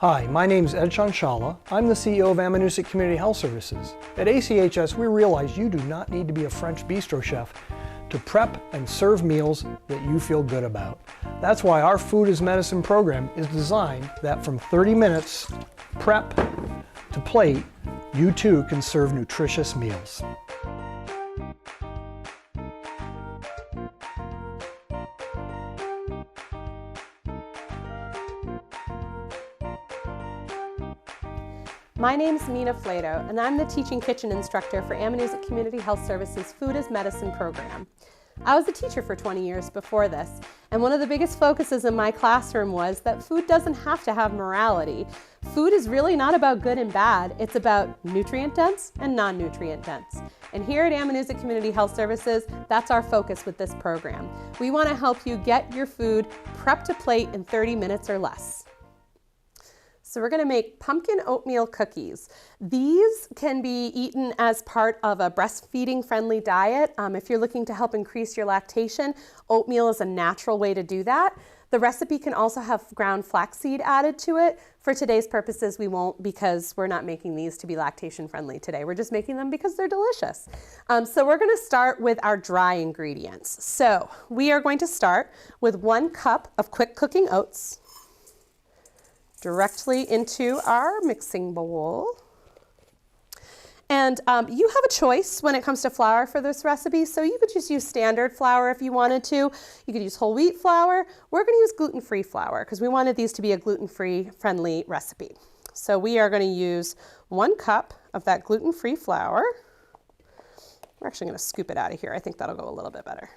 Hi, my name is Ed Shanshala. I'm the CEO of Amanuset Community Health Services. At ACHS, we realize you do not need to be a French bistro chef to prep and serve meals that you feel good about. That's why our Food is Medicine program is designed that from 30 minutes prep to plate, you too can serve nutritious meals. My name is Mina Flato, and I'm the Teaching Kitchen Instructor for Amanuset Community Health Services Food is Medicine program. I was a teacher for 20 years before this, and one of the biggest focuses in my classroom was that food doesn't have to have morality. Food is really not about good and bad, it's about nutrient dense and non-nutrient dense. And here at Amanuset Community Health Services, that's our focus with this program. We want to help you get your food prepped to plate in 30 minutes or less. So we're going to make pumpkin oatmeal cookies. These can be eaten as part of a breastfeeding friendly diet. If you're looking to help increase your lactation, oatmeal is a natural way to do that. The recipe can also have ground flaxseed added to it. For today's purposes, we won't, because we're not making these to be lactation friendly today. We're just making them because they're delicious. So we're going to start with our dry ingredients. So we are going to start with 1 cup of quick cooking oats directly into our mixing bowl. And you have a choice when it comes to flour for this recipe, so you could just use standard flour if you wanted to. You could use whole wheat flour. We're going to use gluten-free flour because we wanted these to be a gluten-free friendly recipe. So we are going to use 1 cup of that gluten-free flour. We're actually going to scoop it out of here. I think that'll go a little bit better.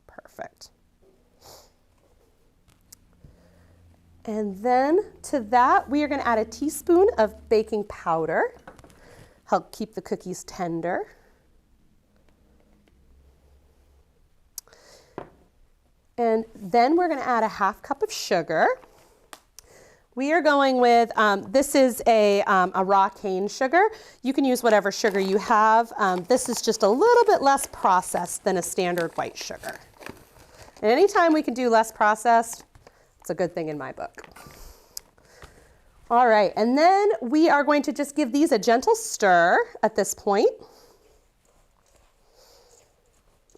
Perfect. And then to that, we are going to add a teaspoon of baking powder, help keep the cookies tender. And then we're going to add a 1/2 cup of sugar. We are going with, this is a raw cane sugar. You can use whatever sugar you have. This is just a little bit less processed than a standard white sugar. And anytime we can do less processed, it's a good thing in my book. All right, and then we are going to just give these a gentle stir at this point.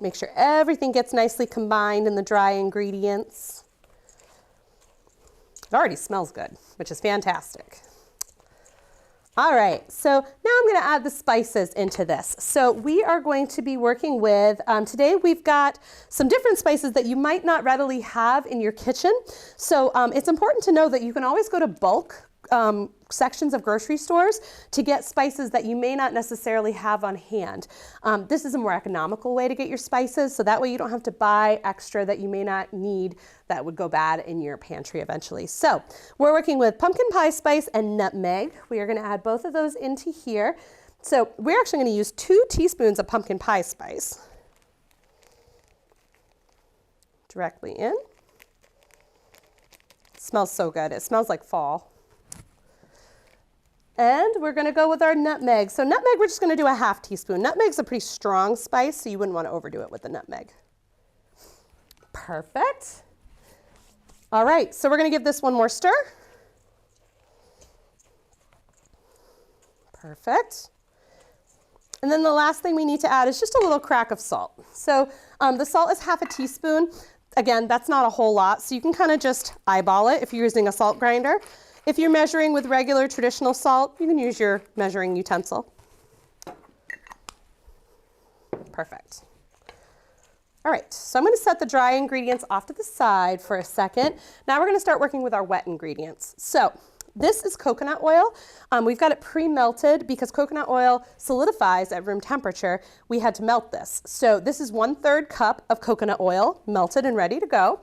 Make sure everything gets nicely combined in the dry ingredients. It already smells good, which is fantastic. All right, so now I'm going to add the spices into this. So we are going to be working with, today we've got some different spices that you might not readily have in your kitchen. So it's important to know that you can always go to bulk sections of grocery stores to get spices that you may not necessarily have on hand. This is a more economical way to get your spices, so that way you don't have to buy extra that you may not need that would go bad in your pantry eventually. So we're working with pumpkin pie spice and nutmeg. We are going to add both of those into here. So we're actually going to use 2 teaspoons of pumpkin pie spice directly in. It smells so good. It smells like fall. And we're going to go with our nutmeg. So nutmeg, we're just going to do a 1/2 teaspoon. Nutmeg's a pretty strong spice, so you wouldn't want to overdo it with the nutmeg. Perfect. All right, so we're going to give this one more stir. Perfect. And then the last thing we need to add is just a little crack of salt. So the salt is 1/2 teaspoon. Again, that's not a whole lot, so you can kind of just eyeball it if you're using a salt grinder. If you're measuring with regular traditional salt, you can use your measuring utensil. Perfect. All right, so I'm going to set the dry ingredients off to the side for a second. Now we're going to start working with our wet ingredients. So this is coconut oil. We've got it pre-melted because coconut oil solidifies at room temperature. We had to melt this. So this is 1/3 cup of coconut oil, melted and ready to go.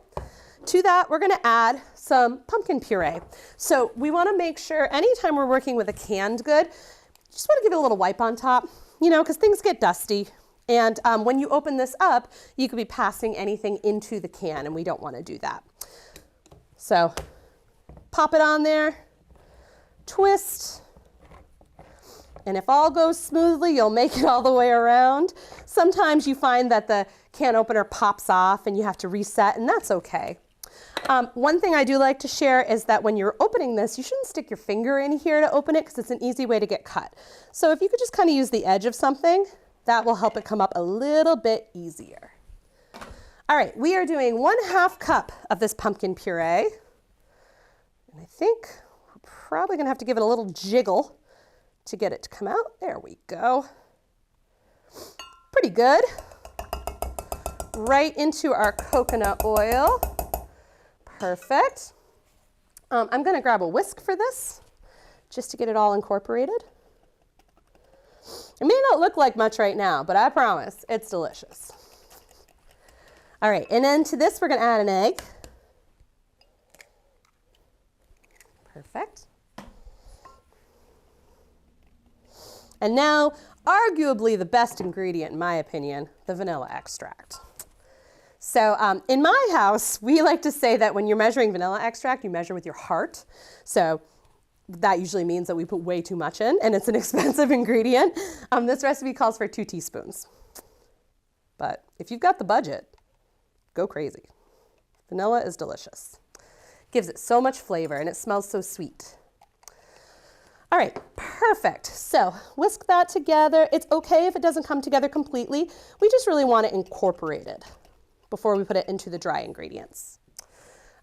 To that, we're going to add some pumpkin puree. So we want to make sure anytime we're working with a canned good, just want to give it a little wipe on top, you know, because things get dusty. And when you open this up, you could be passing anything into the can, and we don't want to do that. So pop it on there, twist, And if all goes smoothly, you'll make it all the way around. Sometimes you find that the can opener pops off and you have to reset, and that's okay. One thing I do like to share is that when you're opening this, you shouldn't stick your finger in here to open it because it's an easy way to get cut. So if you could just kind of use the edge of something, that will help it come up a little bit easier. All right, we are doing 1/2 cup of this pumpkin puree. And I think we're probably gonna have to give it a little jiggle to get it to come out. There we go. Pretty good. Right into our coconut oil. Perfect. I'm gonna grab a whisk for this, just to get it all incorporated. It may not look like much right now, but I promise it's delicious. All right, and then to this we're gonna add an egg. Perfect. And now, arguably the best ingredient in my opinion, the vanilla extract. So in my house, we like to say that when you're measuring vanilla extract, you measure with your heart. So that usually means that we put way too much in, and it's an expensive ingredient. This recipe calls for 2 teaspoons. But if you've got the budget, go crazy. Vanilla is delicious. Gives it so much flavor, and it smells so sweet. All right, perfect. So whisk that together. It's okay if it doesn't come together completely. We just really want it incorporated before we put it into the dry ingredients.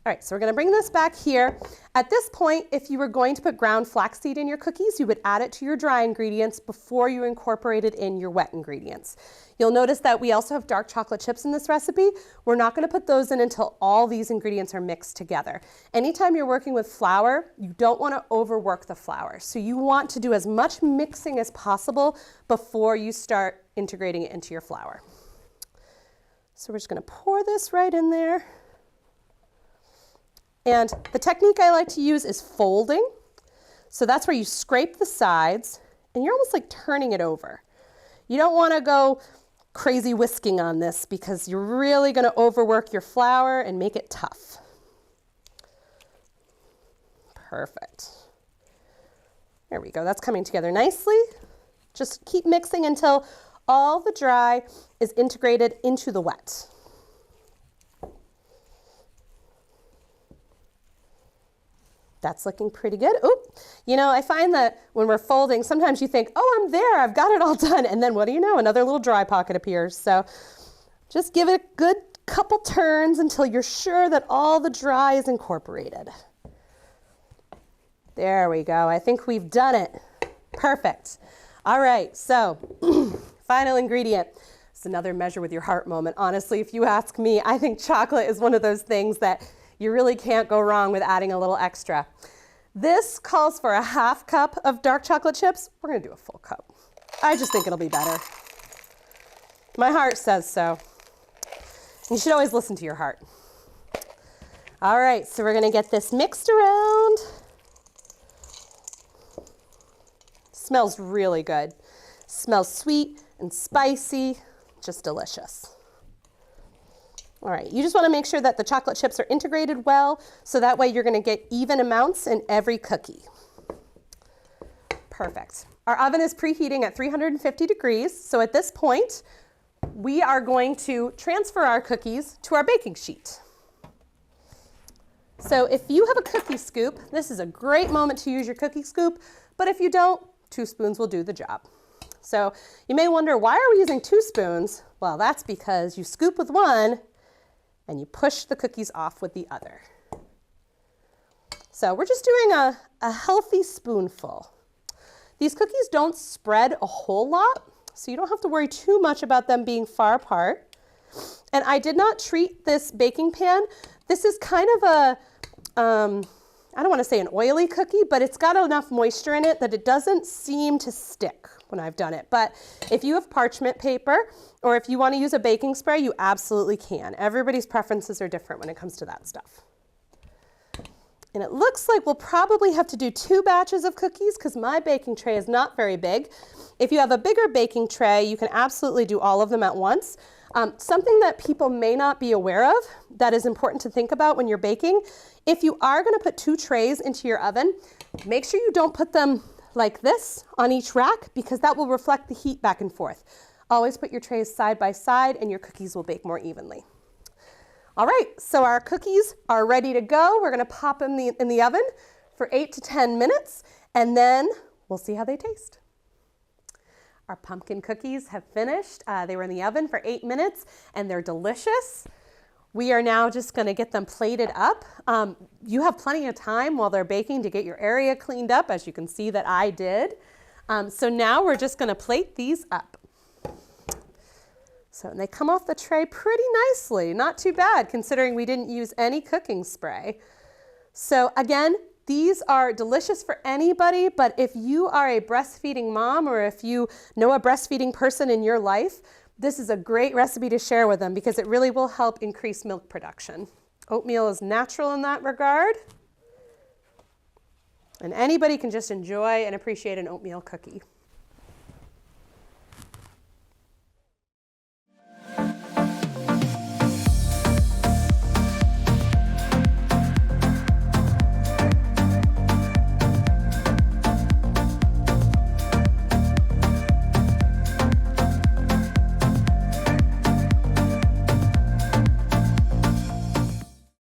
All right, so we're gonna bring this back here. At this point, if you were going to put ground flaxseed in your cookies, you would add it to your dry ingredients before you incorporated in your wet ingredients. You'll notice that we also have dark chocolate chips in this recipe. We're not gonna put those in until all these ingredients are mixed together. Anytime you're working with flour, you don't wanna overwork the flour. So you want to do as much mixing as possible before you start integrating it into your flour. So we're just gonna pour this right in there. And the technique I like to use is folding. So that's where you scrape the sides and you're almost like turning it over. You don't wanna go crazy whisking on this because you're really gonna overwork your flour and make it tough. Perfect. There we go, that's coming together nicely. Just keep mixing until all the dry is integrated into the wet. That's looking pretty good. Oop, you know, I find that when we're folding, sometimes you think, oh, I'm there, I've got it all done. And then what do you know? Another little dry pocket appears. So just give it a good couple turns until you're sure that all the dry is incorporated. There we go. I think we've done it. Perfect. All right, so final ingredient. It's another measure with your heart moment. Honestly, if you ask me, I think chocolate is one of those things that you really can't go wrong with adding a little extra. This calls for 1/2 cup of dark chocolate chips. We're gonna do a full cup. I just think it'll be better. My heart says so. You should always listen to your heart. All right, so we're gonna get this mixed around. Smells really good. Smells sweet and spicy, just delicious. All right, you just wanna make sure that the chocolate chips are integrated well, so that way you're gonna get even amounts in every cookie. Perfect. Our oven is preheating at 350 degrees, so at this point, we are going to transfer our cookies to our baking sheet. So if you have a cookie scoop, this is a great moment to use your cookie scoop, but if you don't, 2 spoons will do the job. So you may wonder, why are we using 2 spoons? Well, that's because you scoop with one and you push the cookies off with the other. So we're just doing a healthy spoonful. These cookies don't spread a whole lot, so you don't have to worry too much about them being far apart. And I did not treat this baking pan. This is kind of a, I don't want to say an oily cookie, but it's got enough moisture in it that it doesn't seem to stick when I've done it. But if you have parchment paper or if you want to use a baking spray, you absolutely can. Everybody's preferences are different when it comes to that stuff. And it looks like we'll probably have to do 2 batches of cookies because my baking tray is not very big. If you have a bigger baking tray, you can absolutely do all of them at once. Something that people may not be aware of that is important to think about when you're baking, if you are going to put 2 trays into your oven, make sure you don't put them like this on each rack because that will reflect the heat back and forth. Always put your trays side by side and your cookies will bake more evenly. All right, so our cookies are ready to go. We're gonna pop them in the oven for 8 to 10 minutes and then we'll see how they taste. Our pumpkin cookies have finished. They were in the oven for 8 minutes and they're delicious. We are now just gonna get them plated up. You have plenty of time while they're baking to get your area cleaned up, as you can see that I did. So now we're just gonna plate these up. So and they come off the tray pretty nicely, not too bad considering we didn't use any cooking spray. So again, these are delicious for anybody, but if you are a breastfeeding mom or if you know a breastfeeding person in your life, this is a great recipe to share with them because it really will help increase milk production. Oatmeal is natural in that regard. And anybody can just enjoy and appreciate an oatmeal cookie.